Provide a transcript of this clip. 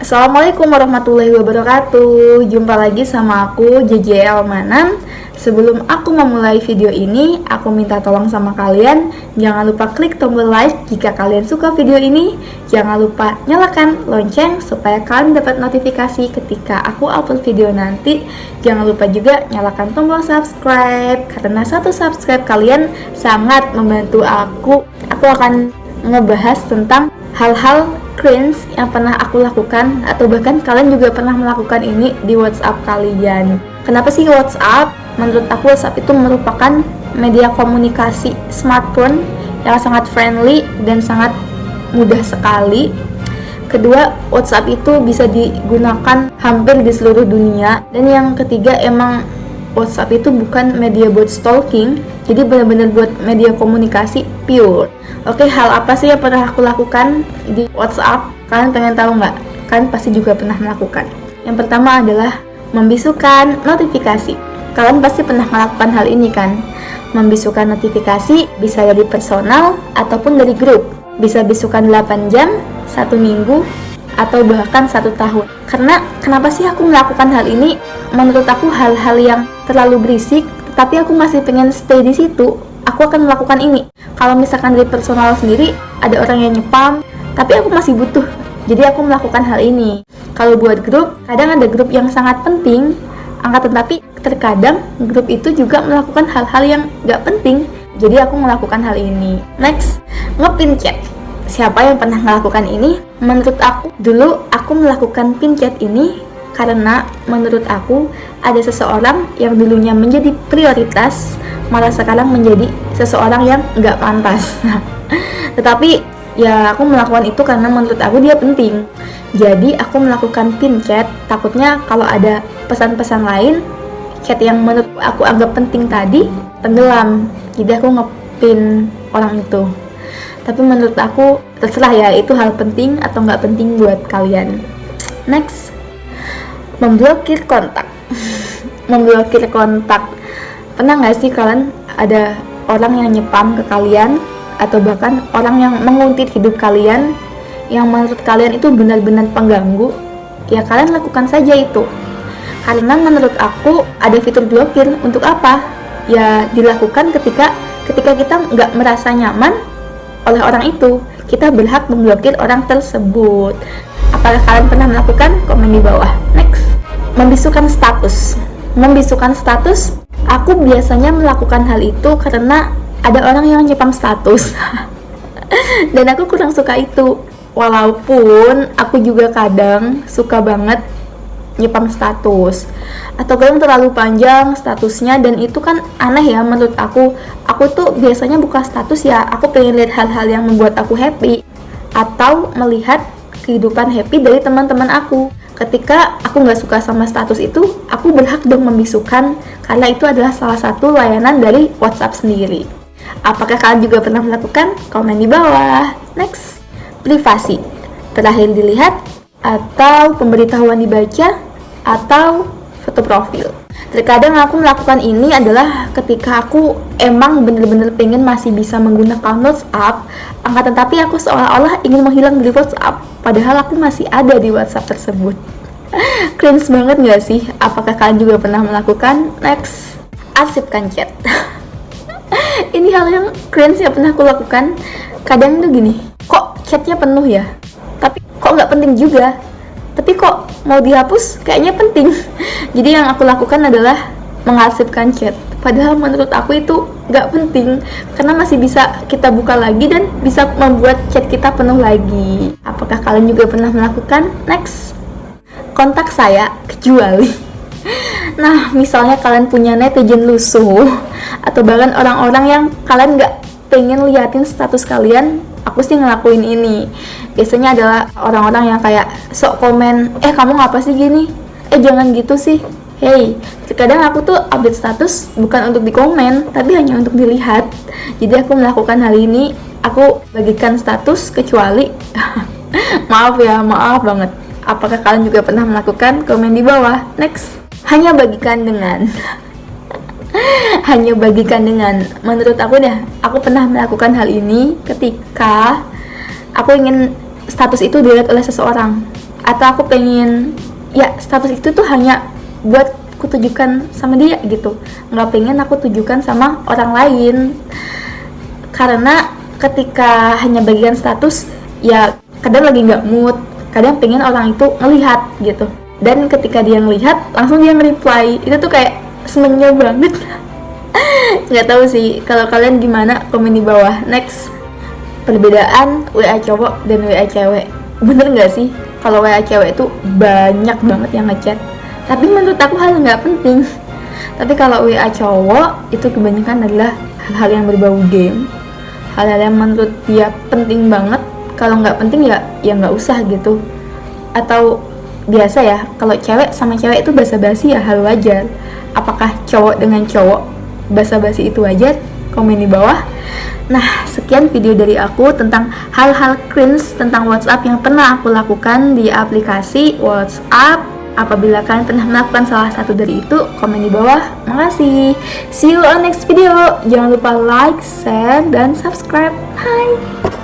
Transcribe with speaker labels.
Speaker 1: Assalamualaikum warahmatullahi wabarakatuh. Jumpa lagi sama aku JJ Elmanan. Sebelum aku memulai video ini, aku minta tolong sama kalian, jangan lupa klik tombol like jika kalian suka video ini. Jangan lupa nyalakan lonceng supaya kalian dapat notifikasi ketika aku upload video nanti. Jangan lupa juga nyalakan tombol subscribe, karena satu subscribe kalian sangat membantu aku. Aku akan ngebahas tentang hal-hal cringe yang pernah aku lakukan, atau bahkan kalian juga pernah melakukan ini di WhatsApp kalian. Kenapa sih WhatsApp? Menurut aku WhatsApp itu merupakan media komunikasi smartphone yang sangat friendly dan sangat mudah sekali. Kedua, WhatsApp itu bisa digunakan hampir di seluruh dunia. Dan yang ketiga, emang WhatsApp itu bukan media buat stalking, jadi benar-benar buat media komunikasi pure. Oke, hal apa sih yang pernah aku lakukan di WhatsApp? Kalian pengen tahu nggak? Kalian pasti juga pernah melakukan. Yang pertama adalah membisukan notifikasi. Kalian pasti pernah melakukan hal ini kan? Membisukan notifikasi bisa dari personal ataupun dari grup. Bisa bisukan 8 jam, 1 minggu, atau bahkan 1 tahun. Karena kenapa sih aku melakukan hal ini? Menurut aku hal-hal yang terlalu berisik, tapi aku masih pengen stay di situ, aku akan melakukan ini. Kalau misalkan dari personal sendiri, ada orang yang nyepam, tapi aku masih butuh, jadi aku melakukan hal ini. Kalau buat grup, kadang ada grup yang sangat penting, tetapi terkadang grup itu juga melakukan hal-hal yang gak penting, jadi aku melakukan hal ini. Next, nge-pin chat. Siapa yang pernah melakukan ini? Menurut aku, dulu aku melakukan pin chat ini karena menurut aku ada seseorang yang dulunya menjadi prioritas, malah sekarang menjadi seseorang yang nggak pantas. Tetapi ya aku melakukan itu karena menurut aku dia penting. Jadi aku melakukan pin chat, takutnya kalau ada pesan-pesan lain, chat yang menurut aku anggap penting tadi tenggelam. Jadi aku nge-pin orang itu. Tapi menurut aku terserah ya, itu hal penting atau nggak penting buat kalian. Next, memblokir kontak. Memblokir kontak. Pernah nggak sih kalian ada orang yang nyepam ke kalian, atau bahkan orang yang menguntit hidup kalian yang menurut kalian itu benar-benar pengganggu? Ya kalian lakukan saja itu. Karena menurut aku ada fitur blokir untuk apa? Ya dilakukan ketika kita nggak merasa nyaman oleh orang itu. Kita berhak memblokir orang tersebut. Apakah kalian pernah melakukan? Komen di bawah. Next, membisukan status. Membisukan status, aku biasanya melakukan hal itu karena ada orang yang nyepam status. Dan aku kurang suka itu. Walaupun aku juga kadang suka banget nyepam status, atau kadang terlalu panjang statusnya, dan itu kan aneh ya menurut aku. Aku tuh biasanya buka status ya aku pengen lihat hal-hal yang membuat aku happy, atau melihat kehidupan happy dari teman-teman aku. Ketika aku nggak suka sama status itu, aku berhak dong membisukan, karena itu adalah salah satu layanan dari WhatsApp sendiri. Apakah kalian juga pernah melakukan? Komen di bawah. Next, privasi. Terakhir dilihat, atau pemberitahuan dibaca, atau foto profil. Terkadang aku melakukan ini adalah ketika aku emang bener-bener pengen masih bisa menggunakan WhatsApp, tetapi aku seolah-olah ingin menghilang dari WhatsApp, padahal aku masih ada di WhatsApp tersebut. Cringe banget gak sih? Apakah kalian juga pernah melakukan? Next, arsipkan chat. Ini hal yang cringe yang pernah aku lakukan. Kadang tuh gini, kok chatnya penuh ya? Tapi kok nggak penting juga? Tapi kok mau dihapus kayaknya penting. Jadi yang aku lakukan adalah mengarsipkan chat, padahal menurut aku itu gak penting, karena masih bisa kita buka lagi dan bisa membuat chat kita penuh lagi. Apakah kalian juga pernah melakukan? Next, kontak saya kecuali. Nah, misalnya kalian punya netizen lusuh, atau bahkan orang-orang yang kalian gak pengen liatin status kalian, aku sih ngelakuin ini. Biasanya adalah orang-orang yang kayak sok komen, kamu ngapa sih gini? Jangan gitu sih. Hey, terkadang aku tuh update status bukan untuk dikomen, tapi hanya untuk dilihat. Jadi aku melakukan hal ini, aku bagikan status kecuali maaf ya, maaf banget. Apakah kalian juga pernah melakukan? Komen di bawah. Next, hanya bagikan dengan hanya bagikan dengan. Menurut aku aku pernah melakukan hal ini ketika aku ingin status itu dilihat oleh seseorang. atau aku pengen ya status itu tuh hanya buat aku tujukan sama dia gitu, nggak pengen aku tujukan sama orang lain. Karena ketika hanya bagian status ya kadang lagi nggak mood, kadang pengen orang itu ngelihat gitu, dan ketika dia ngelihat langsung dia nge-reply, itu tuh kayak senengnya banget. Nggak tahu sih kalau kalian gimana, komen di bawah. Next, perbedaan WA cowok dan WA cewek. Bener nggak sih kalau WA cewek itu banyak banget yang ngechat, tapi menurut aku hal nggak penting. Tapi kalau WA cowok itu kebanyakan adalah hal-hal yang berbau game, hal-hal yang menurut dia penting banget. Kalau nggak penting ya nggak usah gitu. Atau biasa ya, kalau cewek sama cewek itu basa-basi ya hal wajar. Apakah cowok dengan cowok basa-basi itu wajar? Komen di bawah. Nah, sekian video dari aku tentang hal-hal cringe tentang WhatsApp yang pernah aku lakukan di aplikasi WhatsApp. Apabila kalian pernah melakukan salah satu dari itu, komen di bawah. Makasih. See you on next video. Jangan lupa like, share, dan subscribe. Bye.